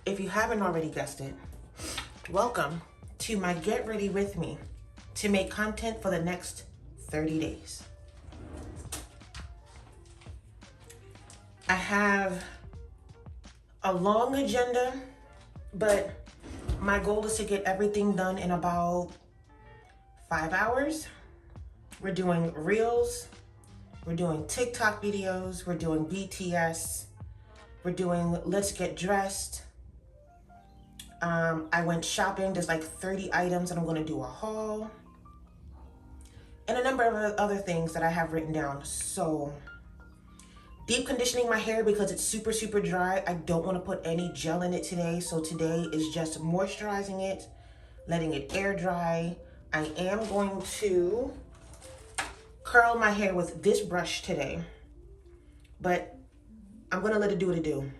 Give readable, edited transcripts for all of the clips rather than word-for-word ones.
If you haven't already guessed it, welcome to my Get Ready With Me to make content for the next 30 days. I have a long agenda, but my goal is to get everything done in about 5 hours. We're doing Reels, we're doing TikTok videos, we're doing BTS, we're doing Let's Get Dressed. I went shopping. There's like 30 items and I'm gonna do a haul. And a number of other things that I have written down. So, deep conditioning my hair because it's super, super dry. I don't wanna put any gel in it today. So today is just moisturizing it, letting it air dry. I am going to curl my hair with this brush today, but I'm gonna let it do what it do.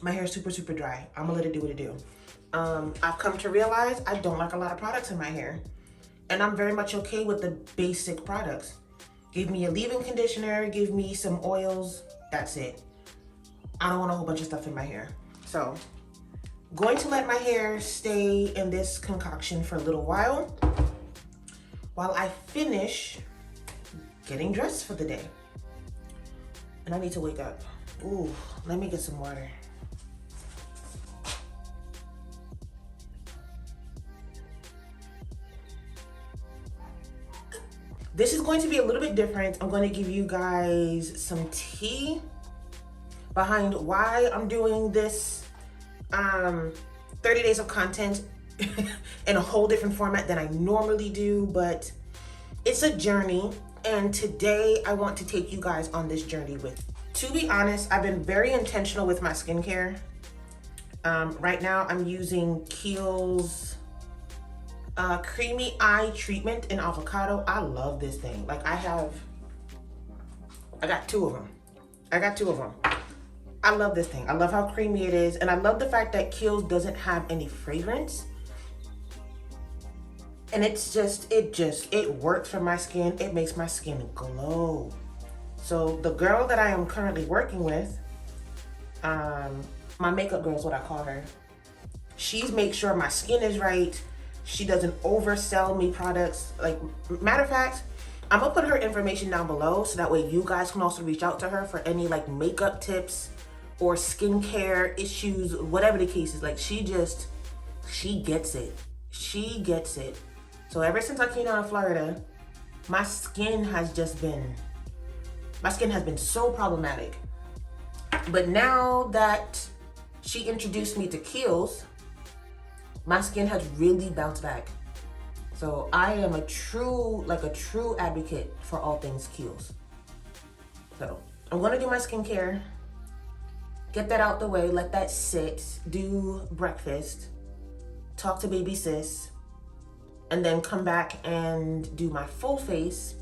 My hair is super, super dry. I'm gonna let it do what it do. I've come to realize I don't like a lot of products in my hair, and I'm very much okay with the basic products. Give me a leave-in conditioner, give me some oils, that's it. I don't want a whole bunch of stuff in my hair. So, going to let my hair stay in this concoction for a little while I finish getting dressed for the day. And I need to wake up. Ooh, let me get some water. This is going to be a little bit different. I'm going to give you guys some tea behind why I'm doing this 30 days of content in a whole different format than I normally do, but it's a journey, and today I want to take you guys on this journey with me. To be honest, I've been very intentional with my skincare. Right now I'm using Kiehl's creamy eye treatment in avocado. I love this thing. Like I got two of them. I love this thing. I love how creamy it is, and I love the fact that Kiehl's doesn't have any fragrance. And it works for my skin. It makes my skin glow. So the girl that I am currently working with, my makeup girl is what I call her. She's make sure my skin is right. She doesn't oversell me products. Like, matter of fact, I'm gonna put her information down below so that way you guys can also reach out to her for any like makeup tips or skincare issues, whatever the case is. Like she gets it. She gets it. So ever since I came down to Florida, my skin has been so problematic. But now that she introduced me to Kiehl's, my skin has really bounced back. So I am a true advocate for all things Kiehl's. So I'm gonna do my skincare, get that out the way, let that sit, do breakfast, talk to baby sis, and then come back and do my full face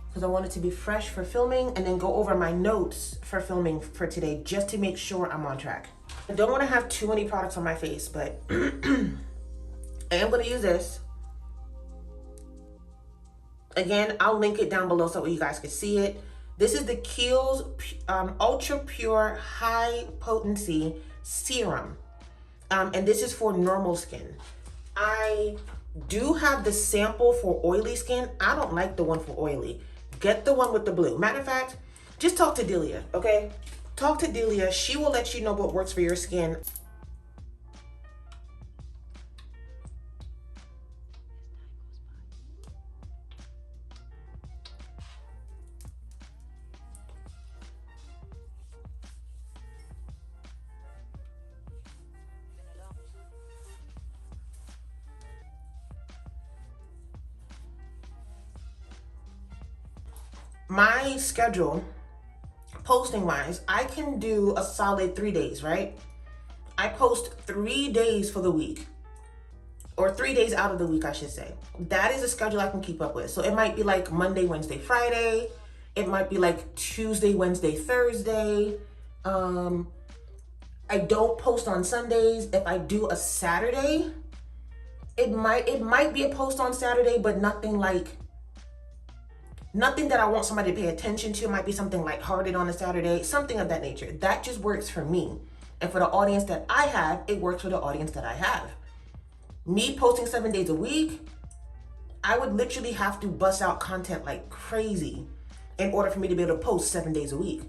because I want it to be fresh for filming, and then go over my notes for filming for today just to make sure I'm on track. I don't want to have too many products on my face, but I am going to use this. Again, I'll link it down below so you guys can see it. This is the Kiehl's Ultra Pure High Potency Serum. And this is for normal skin. I do have the sample for oily skin. I don't like the one for oily. Get the one with the blue. Matter of fact, just talk to Delia, okay? Talk to Delia. She will let you know what works for your skin. my schedule, posting wise, I can do a solid 3 days, right? I post 3 days for the week, or 3 days out of the week, I should say. That is a schedule I can keep up with. So it might be like Monday, Wednesday, Friday. It might be like Tuesday, Wednesday, Thursday. I don't post on Sundays. If I do a Saturday, it might be a post on Saturday, but nothing that I want somebody to pay attention to. It might be something lighthearted on a Saturday, something of that nature. That just works for me. And for the audience that I have, it works for the audience that I have. Me posting 7 days a week, I would literally have to bust out content like crazy in order for me to be able to post 7 days a week.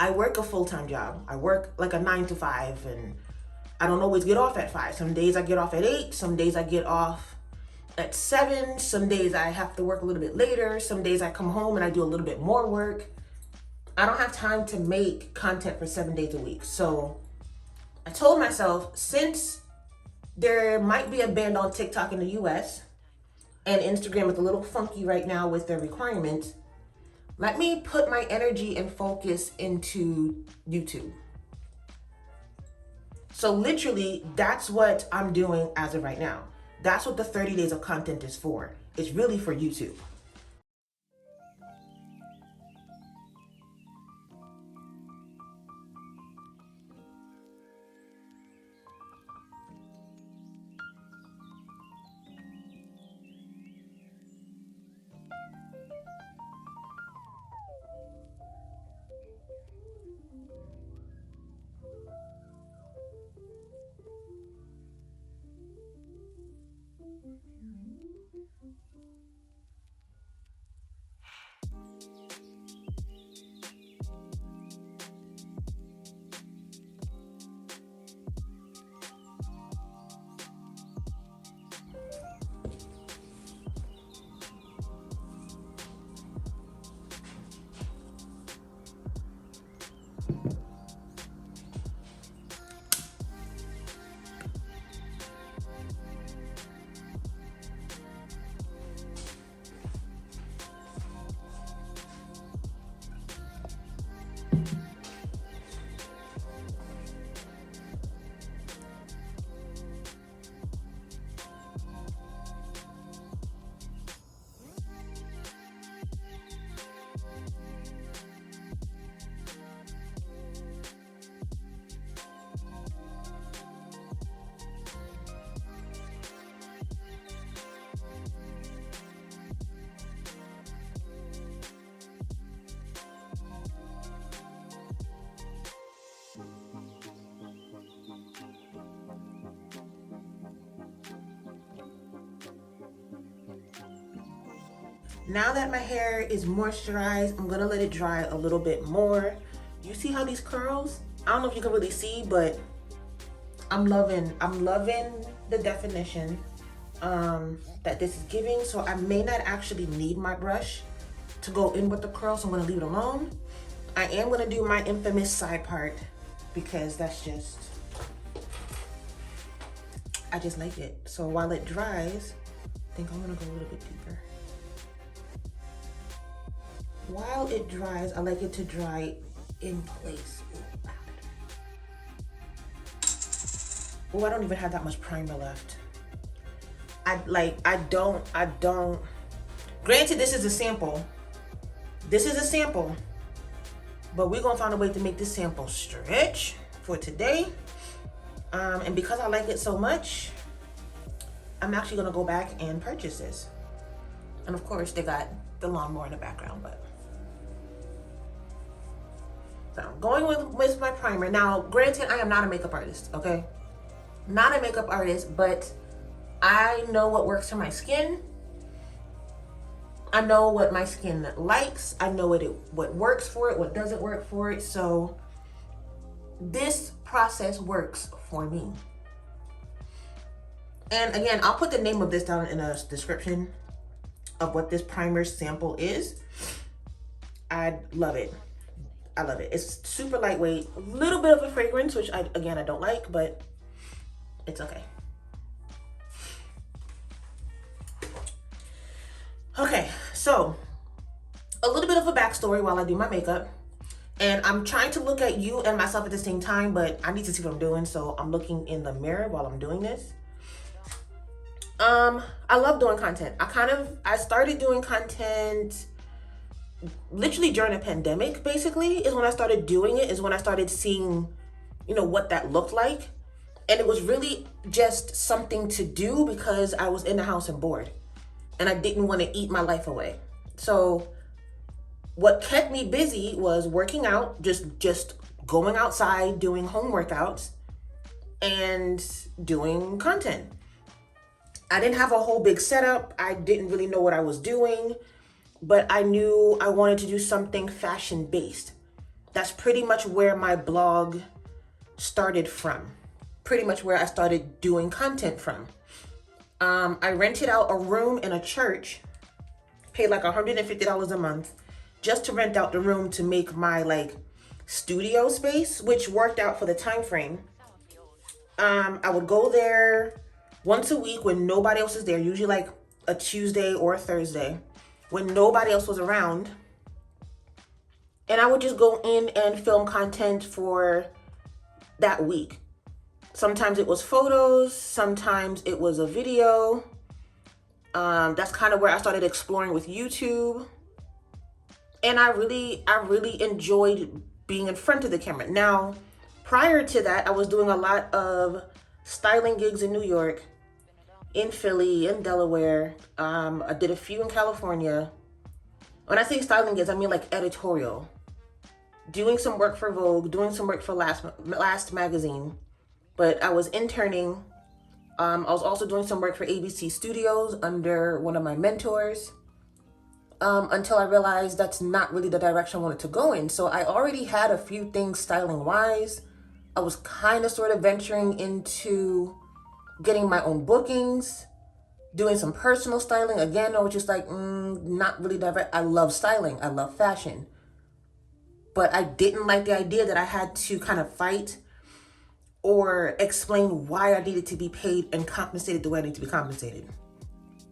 I work a full-time job. I work like a 9 to 5, and I don't always get off at 5. Some days I get off at 8. Some days I get off at 7. Some days I have to work a little bit later. Some days I come home and I do a little bit more work. I don't have time to make content for 7 days a week. So I told myself, since there might be a ban on TikTok in the US and Instagram is a little funky right now with their requirements, let me put my energy and focus into YouTube. So literally, that's what I'm doing as of right now. That's what the 30 days of content is for. It's really for YouTube. Now that my hair is moisturized, I'm gonna let it dry a little bit more. You see how these curls? I don't know if you can really see, but I'm loving the definition that this is giving. So I may not actually need my brush to go in with the curl, so I'm gonna leave it alone. I am gonna do my infamous side part because that's just, I just like it. So while it dries, I think I'm gonna go a little bit deeper. While it dries, I like it to dry in place. Oh, I don't even have that much primer left. I don't. Granted, this is a sample. This is a sample, but we're gonna find a way to make this sample stretch for today. And because I like it so much, I'm actually gonna go back and purchase this. And of course, they got the lawnmower in the background, but. So I'm going with my primer. Now, granted, I am not a makeup artist, okay? Not a makeup artist, but I know what works for my skin. I know what my skin likes. I know what works for it, what doesn't work for it. So this process works for me. And again, I'll put the name of this down in a description of what this primer sample is. I love it. I love it. It's super lightweight, a little bit of a fragrance, which I don't like, but it's okay. Okay, so a little bit of a backstory while I do my makeup. And I'm trying to look at you and myself at the same time, but I need to see what I'm doing. So I'm looking in the mirror while I'm doing this. I love doing content. I started doing content literally during a pandemic, basically, is when I started doing it, is when I started seeing, what that looked like. And it was really just something to do because I was in the house and bored and I didn't want to eat my life away. So what kept me busy was working out, just going outside, doing home workouts and doing content. I didn't have a whole big setup. I didn't really know what I was doing, but I knew I wanted to do something fashion based. That's pretty much where my blog started from. Pretty much where I started doing content from. I rented out a room in a church, paid like $150 a month just to rent out the room to make my studio space, which worked out for the time frame. I would go there once a week when nobody else is there, usually like a Tuesday or a Thursday when nobody else was around. And I would just go in and film content for that week. Sometimes it was photos, sometimes it was a video. That's kind of where I started exploring with YouTube. And I really enjoyed being in front of the camera. Now, prior to that, I was doing a lot of styling gigs in New York, in Philly, in Delaware. I did a few in California. When I say styling gigs, I mean like editorial. Doing some work for Vogue, doing some work for Last magazine. But I was interning. I was also doing some work for ABC Studios under one of my mentors. Until I realized that's not really the direction I wanted to go in. So I already had a few things styling wise. I was kind of sort of venturing into getting my own bookings, doing some personal styling. Again, I was just like, not really direct. I love styling. I love fashion. But I didn't like the idea that I had to kind of fight or explain why I needed to be paid and compensated the way I need to be compensated.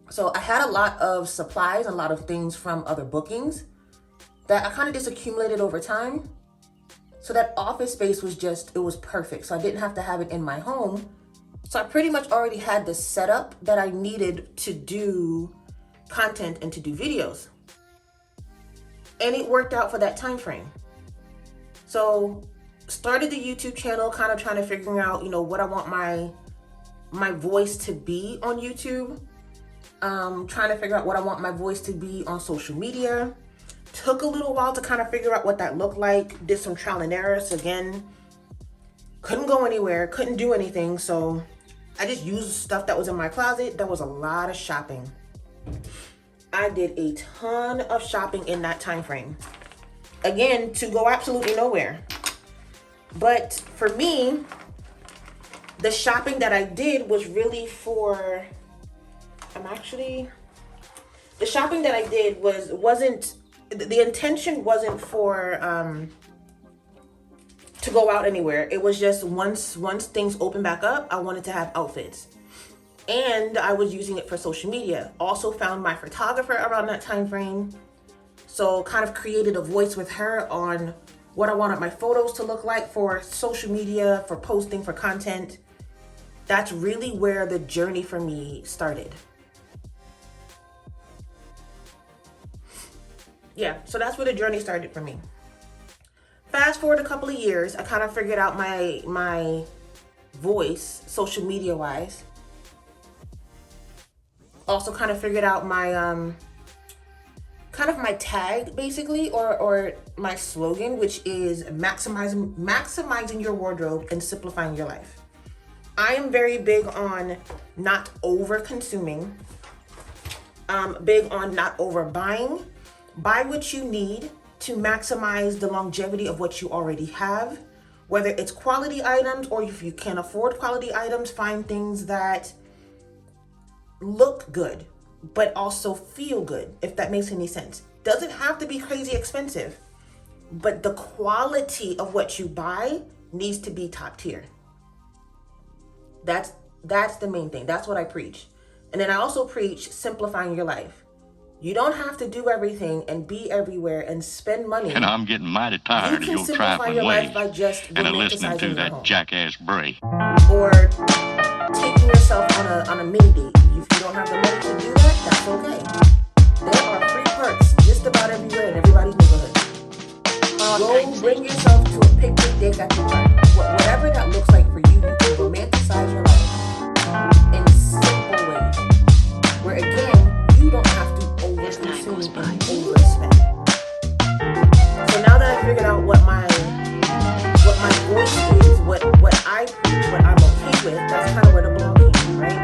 So I had a lot of supplies, a lot of things from other bookings that I kind of just accumulated over time. So that office space it was perfect. So I didn't have to have it in my home. So I pretty much already had the setup that I needed to do content and to do videos. And it worked out for that time frame. So started the YouTube channel, kind of trying to figure out, what I want my voice to be on YouTube. Trying to figure out what I want my voice to be on social media. Took a little while to kind of figure out what that looked like. Did some trial and errors. Again, couldn't go anywhere, couldn't do anything. So I just used stuff that was in my closet. There was a lot of shopping. I did a ton of shopping in that time frame. Again, to go absolutely nowhere. But for me, the shopping that I did was really for, the shopping that I did wasn't, the intention wasn't for, to go out anywhere. It was just once things open back up, I wanted to have outfits. And I was using it for social media. Also found my photographer around that time frame. So kind of created a voice with her on what I wanted my photos to look like for social media, for posting, for content. That's really where the journey for me started. Yeah, so that's where the journey started for me. Fast forward a couple of years, I kind of figured out my voice, social media wise. Also kind of figured out my kind of my tag basically, or my slogan, which is maximizing your wardrobe and simplifying your life. I am very big on not over consuming. Big on not over buying. Buy what you need to maximize the longevity of what you already have. Whether it's quality items, or if you can't afford quality items, find things that look good, but also feel good, if that makes any sense. Doesn't have to be crazy expensive, but the quality of what you buy needs to be top tier. That's the main thing. That's what I preach. And then I also preach simplifying your life. You don't have to do everything and be everywhere and spend money. And I'm getting mighty tired of your trifling ways by just and listening to romanticizing your that home. jackass Bray. Or taking yourself on a mini date. If you don't have the money to do that, that's okay. There are free perks just about everywhere in everybody's neighborhood. Go bring yourself to a picnic date at the park. Whatever that looks like for you, you can romanticize your life in simple ways. Where again, you don't have to overconsume and overspend. So now that I figured out what my voice is, what I preach, what I'm okay with, that's kind of where the blog came from, right?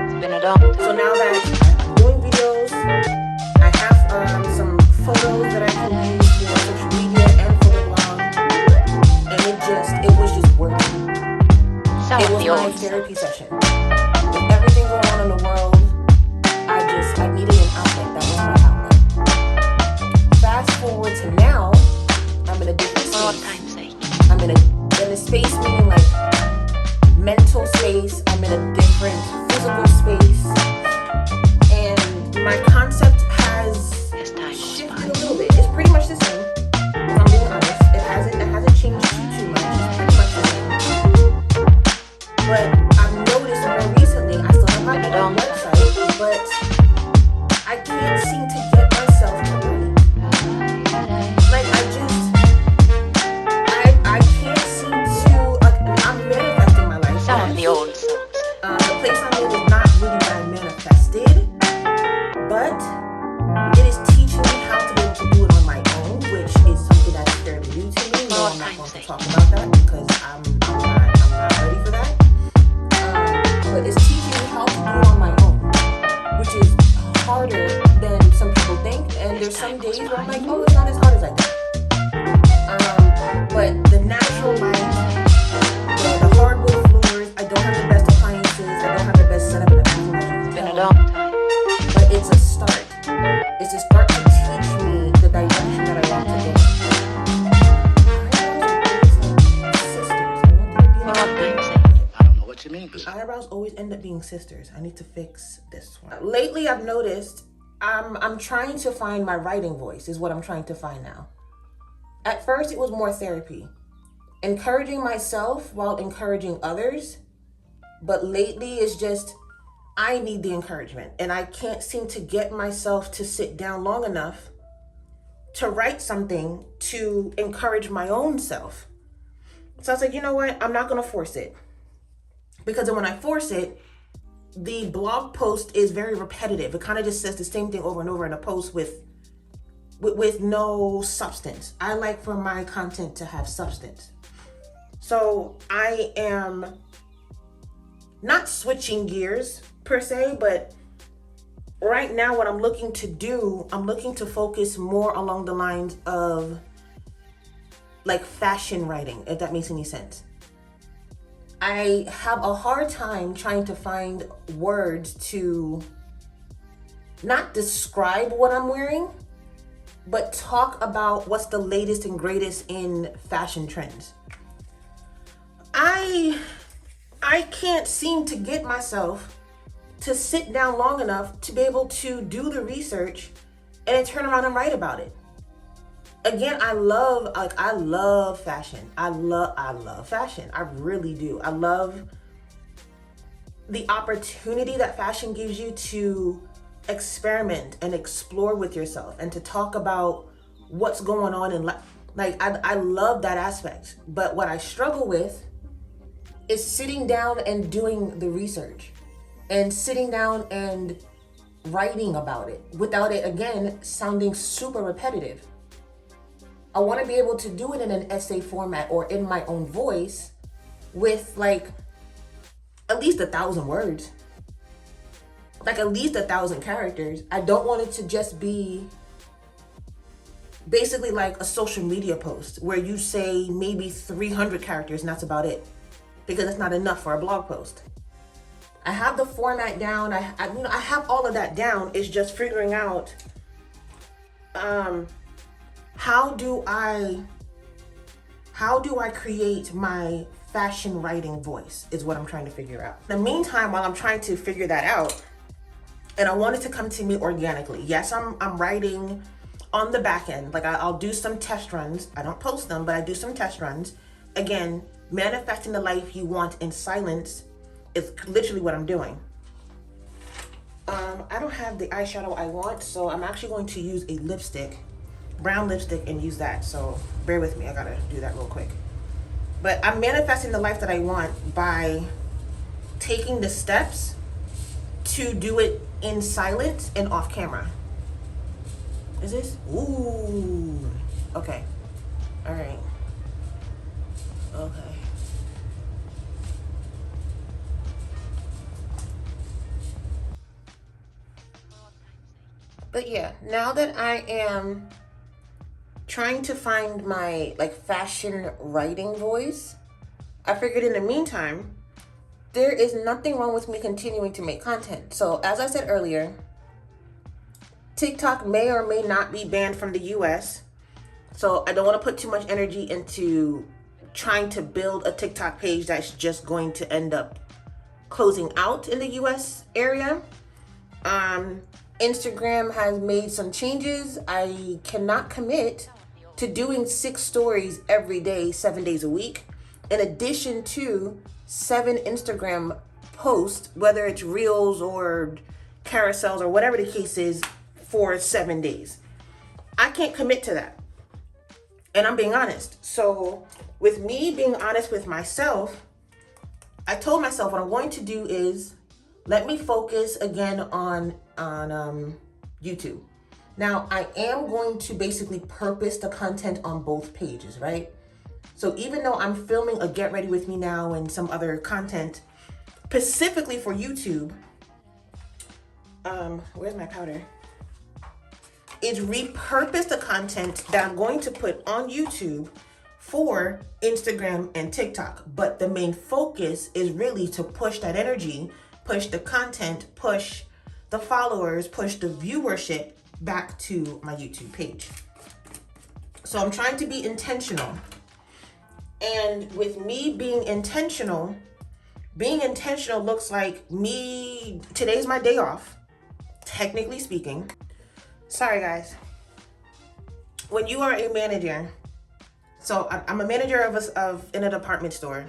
So now that I'm doing videos, I have some photos that I can use for social media and for the blog, and it was just working. It was my therapy session. With everything going on in the world, I needed an outlet. That was my outlet. Fast forward to now, I'm in a different space. I'm in a space meaning like mental space. I'm in a different physical space, and my concept has shifted a little bit. It's pretty much the same. If I'm being honest, it hasn't changed too much. It's pretty much the same. But I've noticed more recently, I still have my own website, but I can't seem to get myself to run it. Like I can't seem to, like, I'm manifesting my life. The place I'm in is not really what I manifested, but it is teaching me how to be able to do it on my own, which is something that's fairly new to me. No, I'm not going to talk about that because I'm not ready for that. But it's teaching me how to do it on my own, which is harder than some people think. And there's some days where I'm like, oh, it's not as hard as I think. But the natural light, the hardwood floors, I don't have the best appliances, I don't have the best setup in the bathroom, as you can tell. But it's a start. It's a start to teach me the direction that I want to go. I don't know what you mean. Eyebrows always end up being sisters. I need to fix this one. Lately, I've noticed I'm trying to find my writing voice is what I'm trying to find now. At first, it was more therapy, encouraging myself while encouraging others. But lately, it's just I need the encouragement, and I can't seem to get myself to sit down long enough to write something to encourage my own self. So I was like, you know what? I'm not going to force it. Because when I force it, the blog post is very repetitive. It kind of just says the same thing over and over in a post with no substance. I like for my content to have substance. So I am not switching gears per se, but right now what I'm looking to do, I'm looking to focus more along the lines of like fashion writing, if that makes any sense. I have a hard time trying to find words to not describe what I'm wearing, but talk about what's the latest and greatest in fashion trends. I can't seem to get myself to sit down long enough to be able to do the research and then turn around and write about it. Again, I love fashion. I love fashion. I really do. I love the opportunity that fashion gives you to experiment and explore with yourself and to talk about what's going on in life. Like, I love that aspect. But what I struggle with is sitting down and doing the research and sitting down and writing about it without it, again, sounding super repetitive. I want to be able to do it in an essay format or in my own voice with like at least 1,000 words, like at least 1,000 characters. I don't want it to just be basically like a social media post where you say maybe 300 characters and that's about it, because it's not enough for a blog post. I have the format down. I have all of that down. It's just figuring out how do I create my fashion writing voice is what I'm trying to figure out. In the meantime, while I'm trying to figure that out, and I want it to come to me organically. Yes, I'm writing on the back end. Like I'll do some test runs. I don't post them, but I do some test runs. Again, manifesting the life you want in silence is literally what I'm doing. I don't have the eyeshadow I want, so I'm actually going to use a lipstick, brown lipstick, and use that. So bear with me, I gotta do that real quick. But I'm manifesting the life that I want by taking the steps to do it in silence and off camera. Is this? Ooh. Okay. All right. Okay. But yeah, now that I am trying to find my like fashion writing voice, I figured in the meantime, there is nothing wrong with me continuing to make content. So as I said earlier, TikTok may or may not be banned from the US. So I don't want to put too much energy into trying to build a TikTok page that's just going to end up closing out in the US area. Instagram has made some changes. I cannot commit to doing 6 stories every day, 7 days a week, in addition to 7 Instagram posts, whether it's reels or carousels or whatever the case is, for 7 days. I can't commit to that. And I'm being honest. So with me being honest with myself, I told myself what I'm going to do is let me focus again on YouTube. Now I am going to basically purpose the content on both pages, right? So even though I'm filming a Get Ready With Me Now and some other content specifically for YouTube, where's my powder? Is repurpose the content that I'm going to put on YouTube for Instagram and TikTok. But the main focus is really to push that energy, push the content, push the followers, push the viewership back to my YouTube page. So I'm trying to be intentional. And with me being intentional looks like me, today's my day off, technically speaking. Sorry guys. When you are a manager, so I'm a manager of in a department store,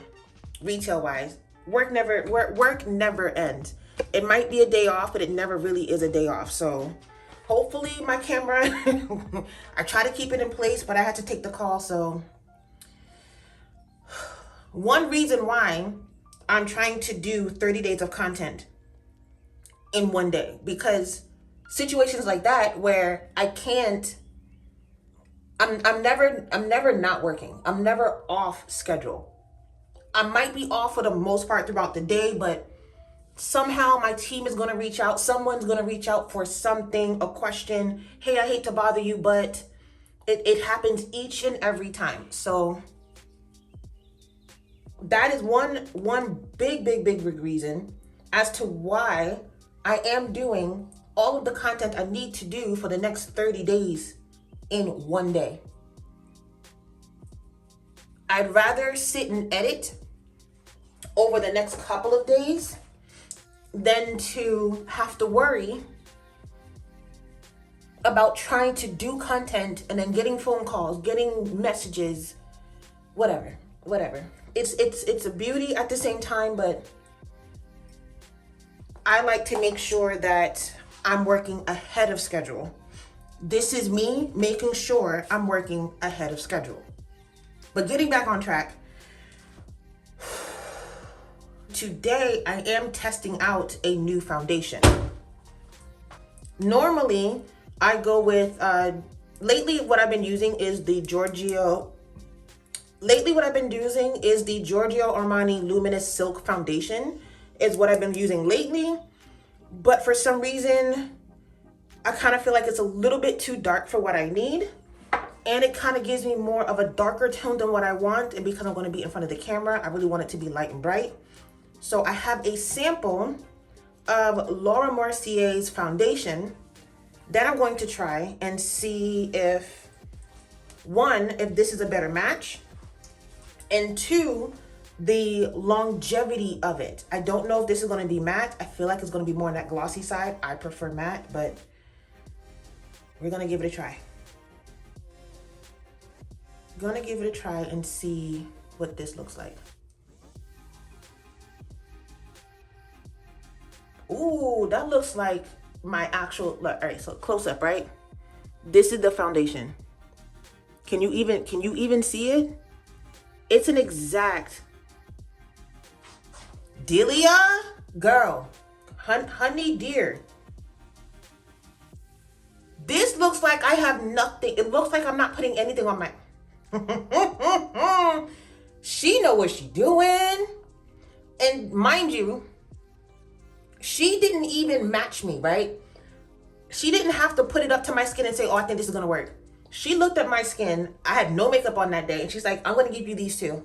retail wise, work never ends. It might be a day off, but it never really is a day off. So hopefully my camera, I try to keep it in place, but I had to take the call. So one reason why I'm trying to do 30 days of content in one day, because situations like that where I can't, I'm never not working. I'm never off schedule. I might be off for the most part throughout the day, but somehow my team is going to reach out. Someone's going to reach out for something, a question. Hey, I hate to bother you, but it happens each and every time. So that is one big reason as to why I am doing all of the content I need to do for the next 30 days in one day. I'd rather sit and edit over the next couple of days than to have to worry about trying to do content and then getting phone calls, getting messages, whatever. It's a beauty at the same time, but I like to make sure that I'm working ahead of schedule. This is me making sure I'm working ahead of schedule. But getting back on track, today I am testing out a new foundation. Normally, I go with, lately what I've been using is the Giorgio Armani Luminous Silk Foundation is what I've been using lately. But for some reason, I kind of feel like it's a little bit too dark for what I need. And it kind of gives me more of a darker tone than what I want. And because I'm going to be in front of the camera, I really want it to be light and bright. So I have a sample of Laura Mercier's foundation that I'm going to try and see if, one, if this is a better match, and two, the longevity of it. I don't know if this is going to be matte. I feel like it's going to be more on that glossy side. I prefer matte, but we're going to give it a try. Gonna give it a try and see what this looks like. Ooh, that looks like my actual, all right, so close up, right? This is the foundation. Can you even see it? It's an exact Delia, girl, honey dear. This looks like I have nothing. It looks like I'm not putting anything on my, she know what she doing. And mind you, she didn't even match me, right? She didn't have to put it up to my skin and say, oh, I think this is gonna work. She looked at my skin. I had no makeup on that day. And she's like, I'm gonna give you these two.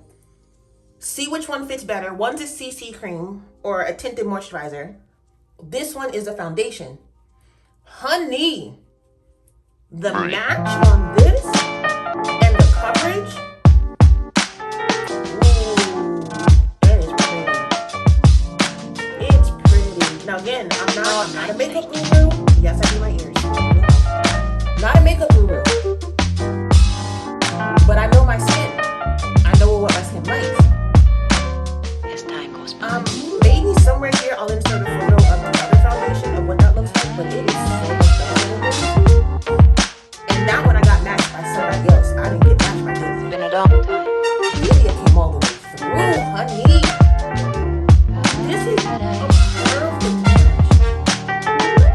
See which one fits better. One's a CC cream or a tinted moisturizer. This one is a foundation. Honey, the match on this and the coverage. Ooh, that is pretty. It's pretty. Now again, I'm not a makeup guru. Yes, I do my ears. Not a makeup guru. But I know my skin. I know what my skin likes. As time goes by. Maybe somewhere here I'll insert a photo of another foundation of what that looks like, but it is so much better than this. And that one I got matched by somebody else. I didn't get matched by Delia. Been a long time. Delia came all the way through, honey. This is a perfect match.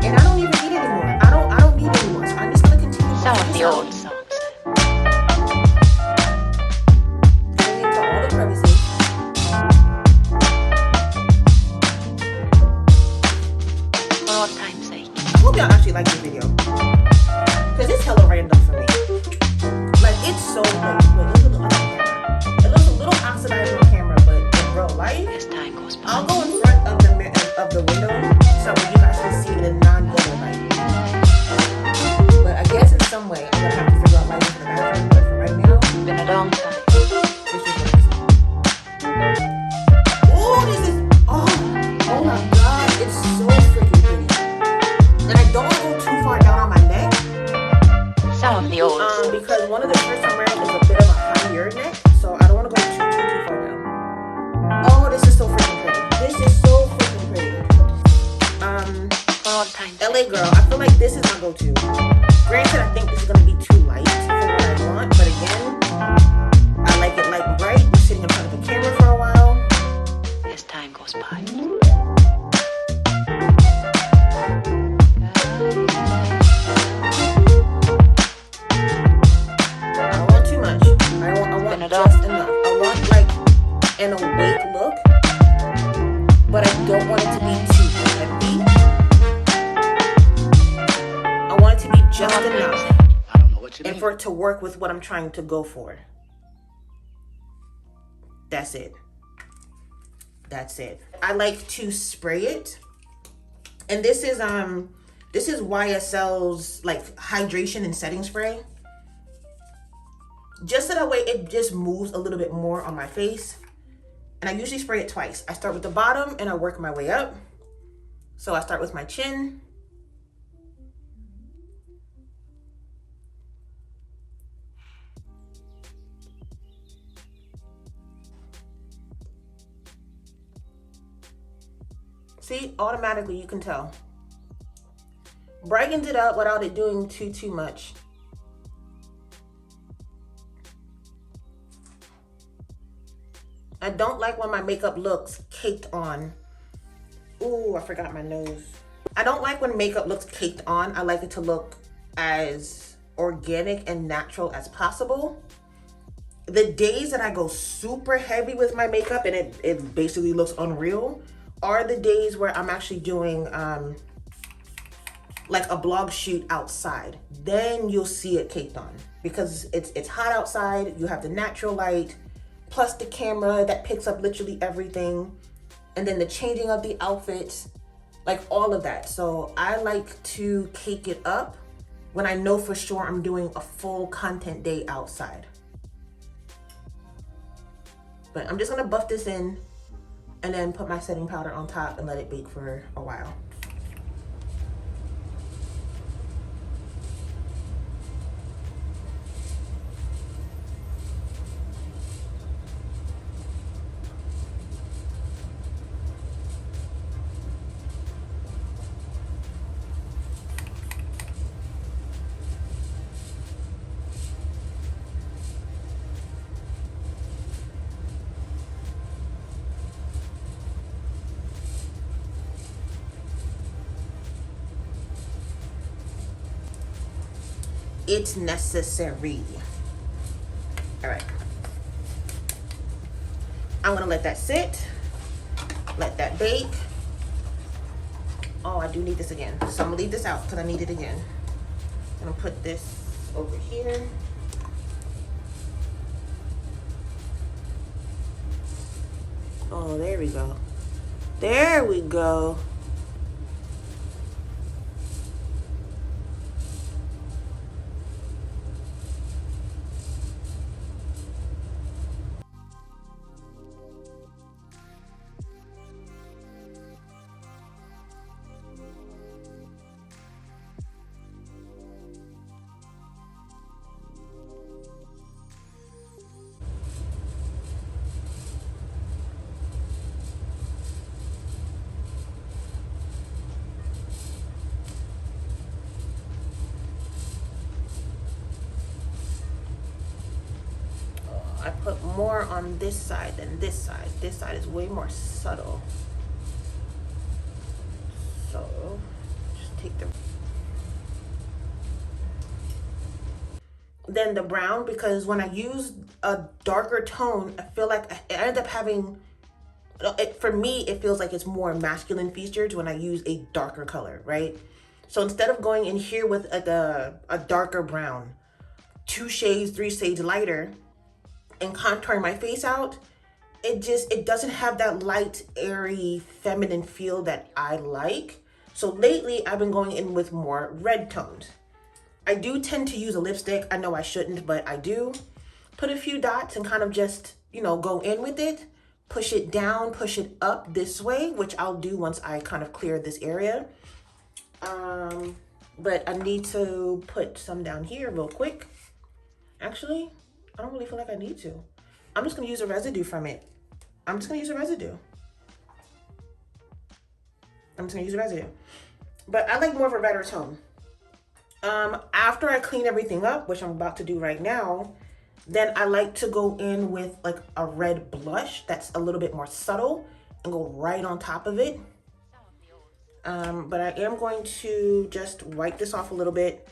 And I don't even need it anymore. I don't need it anymore. So I'm just gonna continue. Some of the old songs. Going into all the crevices. For old time's sake. I hope y'all actually like this video. Cause it's hella random for me. Like it's so like it looks a little oxidized on camera, but in real life, As time goes by. I'll go in front of the window so you guys can see the non-yellow light. But I guess in some way I'm gonna have to figure out lighting for the bathroom. But for right now, Been a long time. it's just nice. Oh, this is oh my god, it's so freaking pretty. And I don't want to go too far down on my neck. Some of the old songs. Because one of the shirts I'm wearing is a bit of a higher neck, so I don't want to go too far down. Oh, this is so freaking pretty. This is so freaking pretty. For old time's LA sake. girl, I feel like this is my go-to. Granted, I think this is gonna be too light for what I want, but again, I like it light and bright. We're sitting in front of the camera for a while. As time goes by. I don't want too much. I want just enough. I want like an awake look, but I don't want it to be too heavy. I want it to be just enough I don't know what you and mean. for it to work with what I'm trying to go for. That's it. That's it. I like to spray it. And this is YSL's like hydration and setting spray. Just so that way it just moves a little bit more on my face. And I usually spray it twice. I start with the bottom and I work my way up. So I start with my chin. See, automatically you can tell. Brightens it up without it doing too much. I don't like when my makeup looks caked on. Ooh, I forgot my nose. I don't like when makeup looks caked on. I like it to look as organic and natural as possible. The days that I go super heavy with my makeup and it basically looks unreal are the days where I'm actually doing like a blog shoot outside. Then you'll see it caked on because it's hot outside. You have the natural light plus the camera that picks up literally everything, and then the changing of the outfits, like all of that. So I like to cake it up when I know for sure I'm doing a full content day outside. But I'm just gonna buff this in and then put my setting powder on top and let it bake for a while. It's necessary. All right. I'm gonna let that sit, let that bake. Oh, I do need this again. So I'm gonna leave this out because I need it again. I'm gonna put this over here. Oh, there we go. There we go. I put more on this side than this side. This side is way more subtle. So just take the then the brown, because when I use a darker tone, I feel like I end up having for me it feels like it's more masculine features when I use a darker color, right? So instead of going in here with a darker brown, 2 shades, 3 shades lighter, and contouring my face out, it doesn't have that light, airy, feminine feel that I like. So lately I've been going in with more red tones. I do tend to use a lipstick. I know I shouldn't, but I do. Put a few dots and kind of just, go in with it. Push it down, push it up this way, which I'll do once I kind of clear this area. But I need to put some down here real quick. Actually, I don't really feel like I need to. I'm just gonna use a residue from it. I'm just gonna use a residue. But I like more of a redder tone. After I clean everything up, which I'm about to do right now, then I like to go in with like a red blush that's a little bit more subtle and go right on top of it. But I am going to just wipe this off a little bit.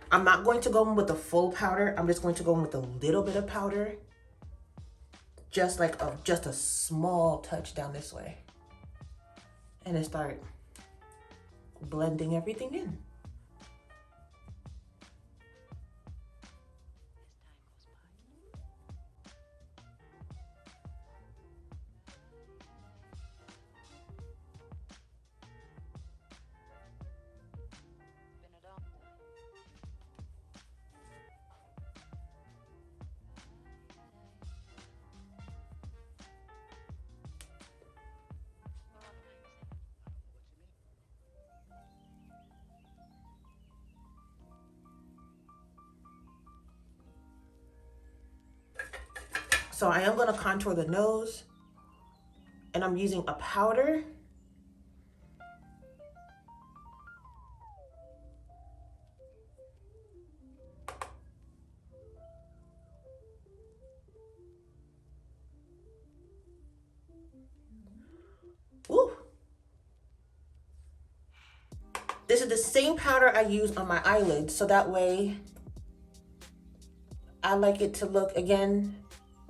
I'm not going to go in with the full powder. I'm just going to go in with a little bit of powder. Just like just a small touch down this way. And then start blending everything in. So I am going to contour the nose, and I'm using a powder. Ooh. This is the same powder I use on my eyelids, so that way I like it to look, again,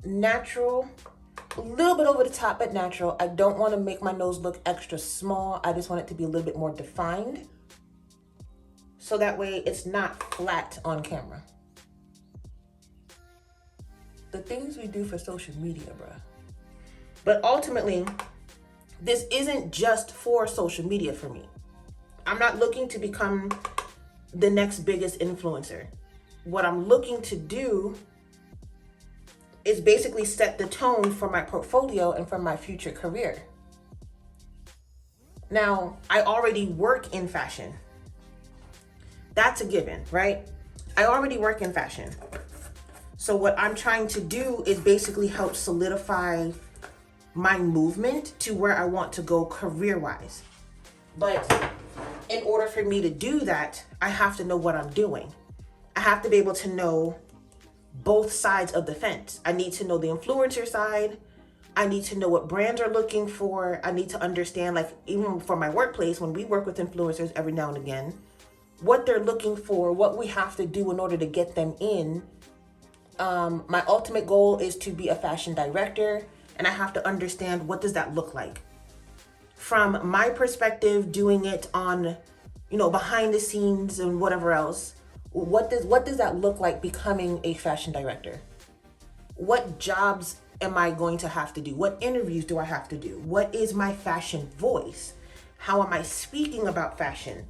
natural, a little bit over the top, but natural. I don't want to make my nose look extra small. I just want it to be a little bit more defined, so that way it's not flat on camera. The things we do for social media, bruh. But ultimately, this isn't just for social media for me. I'm not looking to become the next biggest influencer. What I'm looking to do it's basically set the tone for my portfolio and for my future career. Now, I already work in fashion. That's a given, right? I already work in fashion. So what I'm trying to do is basically help solidify my movement to where I want to go career-wise. But in order for me to do that, I have to know what I'm doing. I have to be able to know both sides of the fence. I need to know the influencer side. I need to know what brands are looking for. I need to understand, like, even for my workplace, when we work with influencers every now and again, what they're looking for, what we have to do in order to get them in. My ultimate goal is to be a fashion director, and I have to understand, what does that look like? From my perspective, doing it on, behind the scenes and whatever else, what does that look like becoming a fashion director? What jobs am I going to have to do? What interviews do I have to do? What is my fashion voice? How am I speaking about fashion?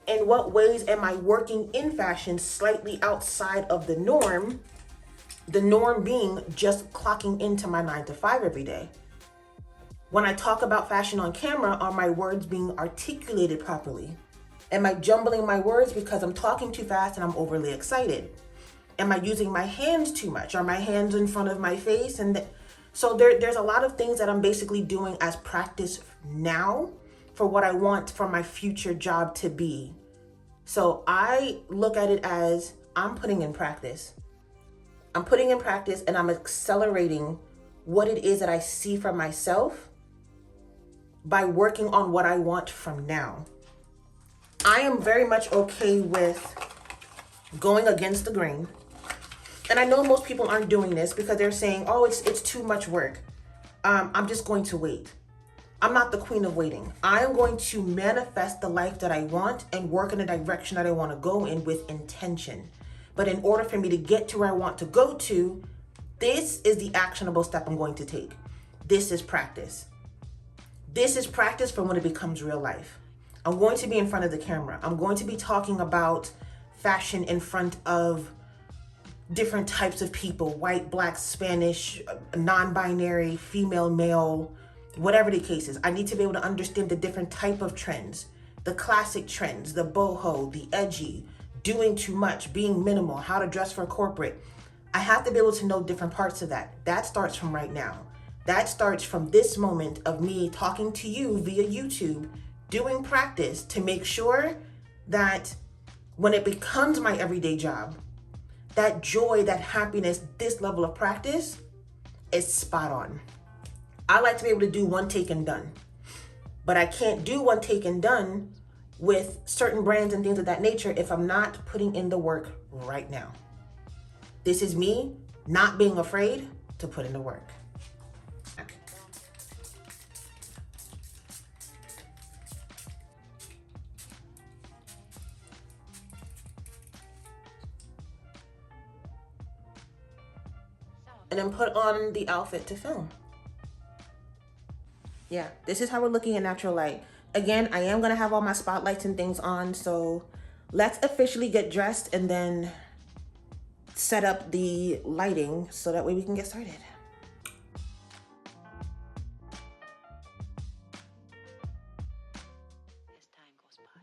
In what ways am I working in fashion slightly outside of the norm? The norm being just clocking into my 9 to 5 every day. When I talk about fashion on camera, are my words being articulated properly? Am I jumbling my words because I'm talking too fast and I'm overly excited? Am I using my hands too much? Are my hands in front of my face? So there's a lot of things that I'm basically doing as practice now for what I want for my future job to be. So I look at it as I'm putting in practice. I'm putting in practice and I'm accelerating what it is that I see for myself by working on what I want from now. I am very much okay with going against the grain. And I know most people aren't doing this because they're saying, oh, it's too much work. I'm just going to wait. I'm not the queen of waiting. I am going to manifest the life that I want and work in a direction that I want to go in with intention. But in order for me to get to where I want to go to, this is the actionable step I'm going to take. This is practice. This is practice for when it becomes real life. I'm going to be in front of the camera. I'm going to be talking about fashion in front of different types of people, white, black, Spanish, non-binary, female, male, whatever the case is. I need to be able to understand the different type of trends, the classic trends, the boho, the edgy, doing too much, being minimal, how to dress for corporate. I have to be able to know different parts of that. That starts from right now. That starts from this moment of me talking to you via YouTube, doing practice to make sure that when it becomes my everyday job, that joy, that happiness, this level of practice is spot on. I like to be able to do one take and done, but I can't do one take and done with certain brands and things of that nature if I'm not putting in the work right now. This is me not being afraid to put in the work. And then put on the outfit to film. Yeah, this is how we're looking in natural light. Again, I am gonna have all my spotlights and things on, so let's officially get dressed and then set up the lighting so that way we can get started. As time goes by.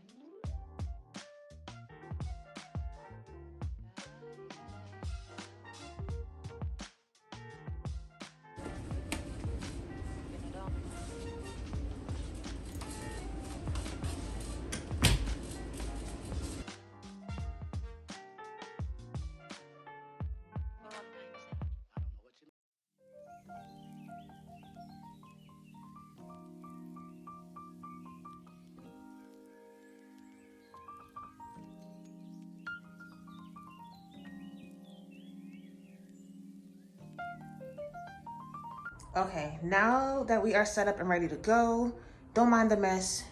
Okay, now that we are set up and ready to go, don't mind the mess.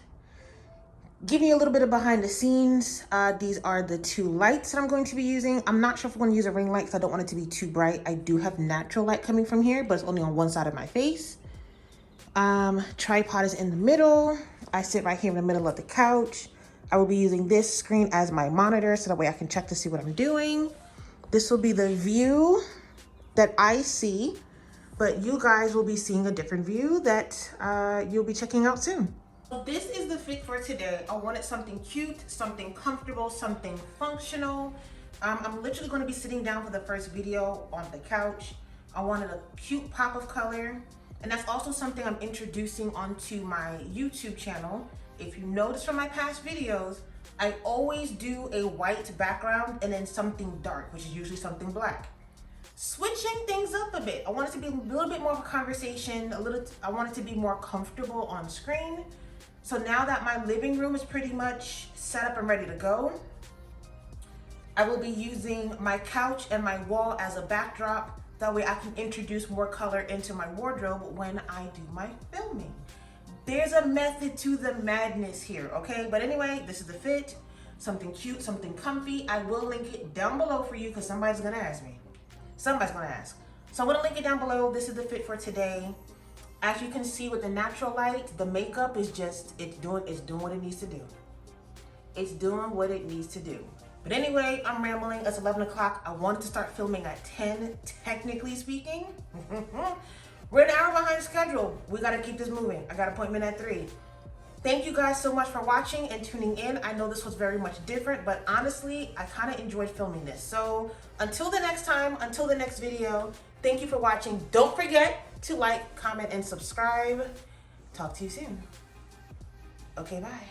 Give me a little bit of behind the scenes. These are the two lights that I'm going to be using. I'm not sure if I'm going to use a ring light because I don't want it to be too bright. I do have natural light coming from here, but it's only on one side of my face. Tripod is in the middle. I sit right here in the middle of the couch. I will be using this screen as my monitor so that way I can check to see what I'm doing. This will be the view that I see, but you guys will be seeing a different view that you'll be checking out soon. This is the fit for today. I wanted something cute, something comfortable, something functional. I'm literally going to be sitting down for the first video on the couch. I wanted a cute pop of color, and that's also something I'm introducing onto my YouTube channel. If you notice from my past videos, I always do a white background and then something dark, which is usually something black. Switching things up a bit. I want it to be a little bit more of a conversation, I want it to be more comfortable on screen. So now that my living room is pretty much set up and ready to go, I will be using my couch and my wall as a backdrop. That way I can introduce more color into my wardrobe when I do my filming. There's a method to the madness here, okay? But anyway, this is the fit. Something cute, something comfy. I will link it down below for you because somebody's gonna ask me. Somebody's gonna ask. So I'm gonna link it down below. This is the fit for today. As you can see with the natural light, the makeup is just, it's doing what it needs to do. It's doing what it needs to do. But anyway, I'm rambling. It's 11 o'clock. I wanted to start filming at 10, technically speaking. We're an hour behind schedule. We gotta keep this moving. I got an appointment at 3. Thank you guys so much for watching and tuning in. I know this was very much different, but honestly, I kind of enjoyed filming this. So until the next time, until the next video, thank you for watching. Don't forget to like, comment, and subscribe. Talk to you soon. Okay, bye.